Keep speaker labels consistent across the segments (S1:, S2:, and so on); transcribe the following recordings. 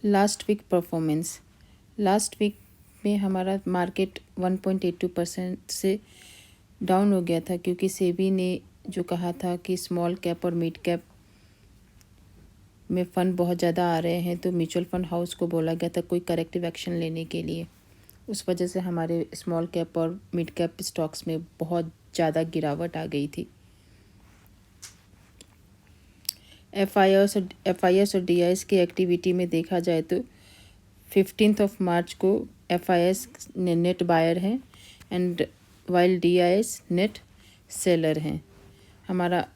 S1: Last week performance. Last week में हमारा market 1.82% से डाउन हो गया था, क्योंकि सेबी ने जो कहा था कि स्मॉल कैप और मिड कैप में फ़ंड बहुत ज़्यादा आ रहे हैं, तो म्यूचुअल फंड हाउस को बोला गया था कोई करेक्टिव एक्शन लेने के लिए। उस वजह से हमारे स्मॉल कैप और मिड कैप स्टॉक्स में बहुत ज़्यादा गिरावट आ गई थी। एफआईएस और डीआईएस की एक्टिविटी में देखा जाए तो 15 मार्च को एफआईएस नेट बायर हैं and while DIIs net seller हैं। हमारा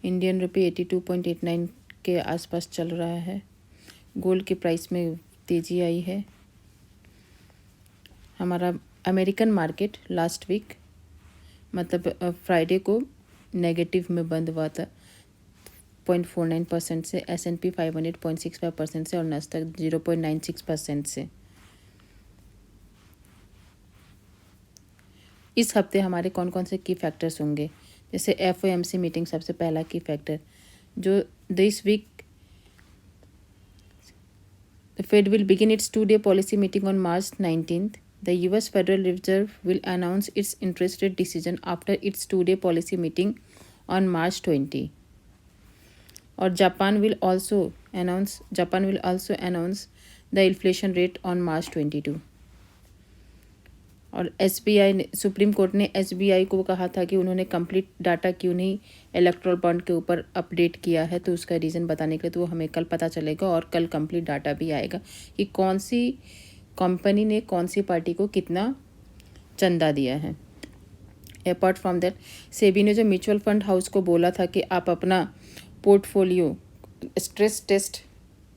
S1: इंडियन रुपये 82.89 के आसपास चल रहा है। गोल्ड के प्राइस में तेज़ी आई है। हमारा अमेरिकन मार्केट लास्ट वीक मतलब फ्राइडे को नेगेटिव में बंद हुआ था 0.49% से, S&P 500 0.65% से और नास्डैक 0.96% से। इस हफ्ते हमारे कौन कौन से की फैक्टर्स होंगे, जैसे FOMC मीटिंग सबसे पहला की फैक्टर जो this week The Fed will begin its two-day policy meeting on March 19th. The US Federal Reserve will announce its interest rate decision after its two-day policy meeting on March 20. Or Japan will also announce the inflation rate on March 22. और SBI ने, supreme court ने SBI को कहा था कि उन्होंने complete data क्यों नहीं इलेक्ट्रल बॉन्ड के ऊपर अपडेट किया है, तो उसका रीज़न बताने के लिए तो वो हमें कल पता चलेगा और कल कंप्लीट डाटा भी आएगा कि कौन सी कंपनी ने कौन सी पार्टी को कितना चंदा दिया है। अपार्ट फ्रॉम दैट, सेबी ने जो म्यूचुअल फंड हाउस को बोला था कि आप अपना पोर्टफोलियो स्ट्रेस टेस्ट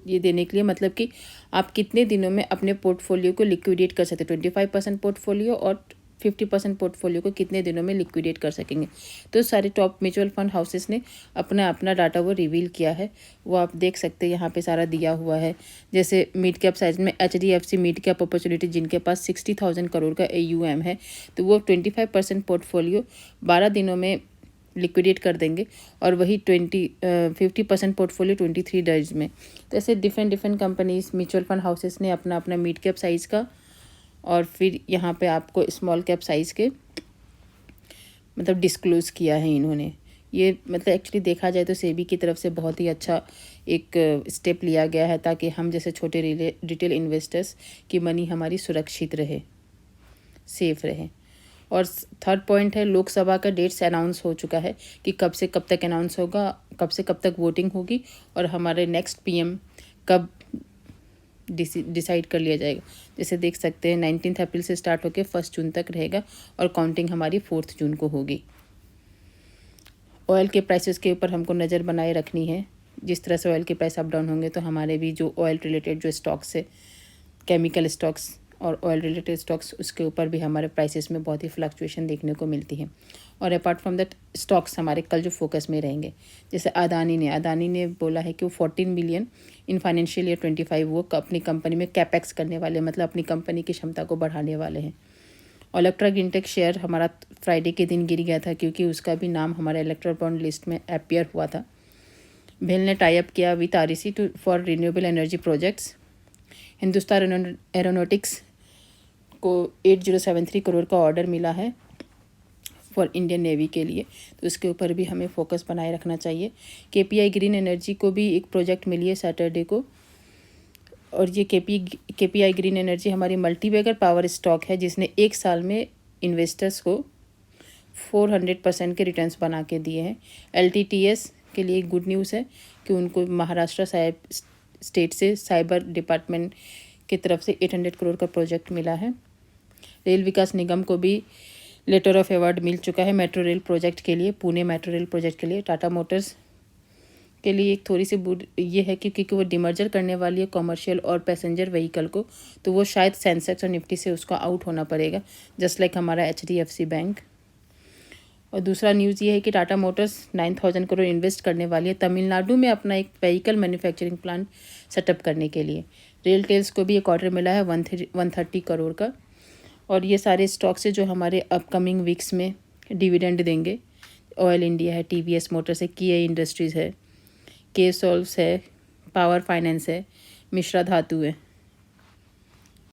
S1: ये देने के लिए, मतलब कि आप कितने दिनों में अपने पोर्टफोलियो को लिक्विडेट कर सकते, 25% पोर्टफोलियो और 50% पोर्टफोलियो को कितने दिनों में लिक्विडेट कर सकेंगे। तो सारे टॉप म्यूचुअल फंड हाउसेस ने अपना अपना डाटा वो रिवील किया है। वो आप देख सकते हैं, यहाँ पे सारा दिया हुआ है। जैसे मिड कैप साइज में HDFC मिड कैप अपॉर्चुनिटी, जिनके पास 60,000 करोड़ का AUM है, तो वो 25% पोर्टफोलियो 12 दिनों में लिक्विडेट कर देंगे और वही 50% पोर्टफोलियो 23 डेज में। तो ऐसे different companies mutual fund houses ने अपना अपना मिड कैप साइज़ का और फिर यहाँ पे आपको स्मॉल कैप साइज़ के मतलब डिस्क्लोज़ किया है इन्होंने। ये मतलब एक्चुअली देखा जाए तो सेबी की तरफ से बहुत ही अच्छा एक स्टेप लिया गया है, ताकि हम जैसे छोटे रिटेल इन्वेस्टर्स की मनी हमारी सुरक्षित रहे, सेफ रहे। और थर्ड पॉइंट है, लोकसभा का डेट्स अनाउंस हो चुका है कि कब से कब तक अनाउंस होगा, कब से कब तक वोटिंग होगी और हमारे नेक्स्ट PM कब डिसाइड कर लिया जाएगा। जैसे देख सकते हैं 19 अप्रैल से स्टार्ट होकर 1 जून तक रहेगा और काउंटिंग हमारी 4 जून को होगी। ऑयल के प्राइसेस के ऊपर हमको नज़र बनाए रखनी है। जिस तरह से ऑयल के प्राइस अप डाउन होंगे तो हमारे भी जो ऑयल रिलेटेड जो स्टॉक्स है, केमिकल स्टॉक्स और ऑयल रिलेटेड स्टॉक्स, उसके ऊपर भी हमारे प्राइसेस में बहुत ही फ्लक्चुएशन देखने को मिलती है। और अपार्ट फ्रॉम दैट स्टॉक्स हमारे कल जो फोकस में रहेंगे, जैसे अदानी ने बोला है कि वो 14 बिलियन इन फाइनेंशियल ईयर 25 वो अपनी कंपनी में कैपेक्स करने वाले, मतलब अपनी कंपनी की क्षमता को बढ़ाने वाले हैं। ओलेक्ट्रा ग्रीनटेक शेयर हमारा फ्राइडे के दिन गिर गया था, क्योंकि उसका भी नाम हमारे इलेक्ट्रल बॉन्ड लिस्ट में अपीयर हुआ था। भेल ने टाई अप किया with REC for renewable energy projects. Hindustan aeronautics को 8073 करोड़ का ऑर्डर मिला है फॉर इंडियन नेवी के लिए, तो उसके ऊपर भी हमें फोकस बनाए रखना चाहिए। KPI ग्रीन एनर्जी को भी एक प्रोजेक्ट मिली है सैटरडे को, और ये KPI ग्रीन एनर्जी हमारी मल्टीबैगर पावर स्टॉक है, जिसने एक साल में इन्वेस्टर्स को 400% के रिटर्न्स बना के दिए हैं। LTTS के लिए गुड न्यूज़ है कि उनको महाराष्ट्र स्टेट से साइबर डिपार्टमेंट की तरफ से 800 करोड़ का प्रोजेक्ट मिला है। रेल विकास निगम को भी लेटर ऑफ अवार्ड मिल चुका है मेट्रो रेल प्रोजेक्ट के लिए, पुणे मेट्रो रेल प्रोजेक्ट के लिए। टाटा मोटर्स के लिए एक थोड़ी सी बुड ये है कि क्योंकि वो डिमर्जर करने वाली है कॉमर्शियल और पैसेंजर व्हीकल को, तो वो शायद सेंसेक्स और निफ्टी से उसका आउट होना पड़ेगा, जस्ट लाइक हमारा HDFC बैंक। और दूसरा न्यूज़ ये है कि टाटा मोटर्स 9,000 करोड़ इन्वेस्ट करने वाली है तमिलनाडु में अपना एक व्हीकल मैन्युफैक्चरिंग प्लांट सेटअप करने के लिए। रेल टेल्स को भी एक ऑर्डर मिला है 130 करोड़ का। और ये सारे स्टॉक्स है जो हमारे अपकमिंग वीक्स में डिविडेंड देंगे। ऑयल इंडिया है, TVS मोटर्स है, किया इंडस्ट्रीज़ है, के सॉल्व्स है, पावर फाइनेंस है, मिश्रा धातु है।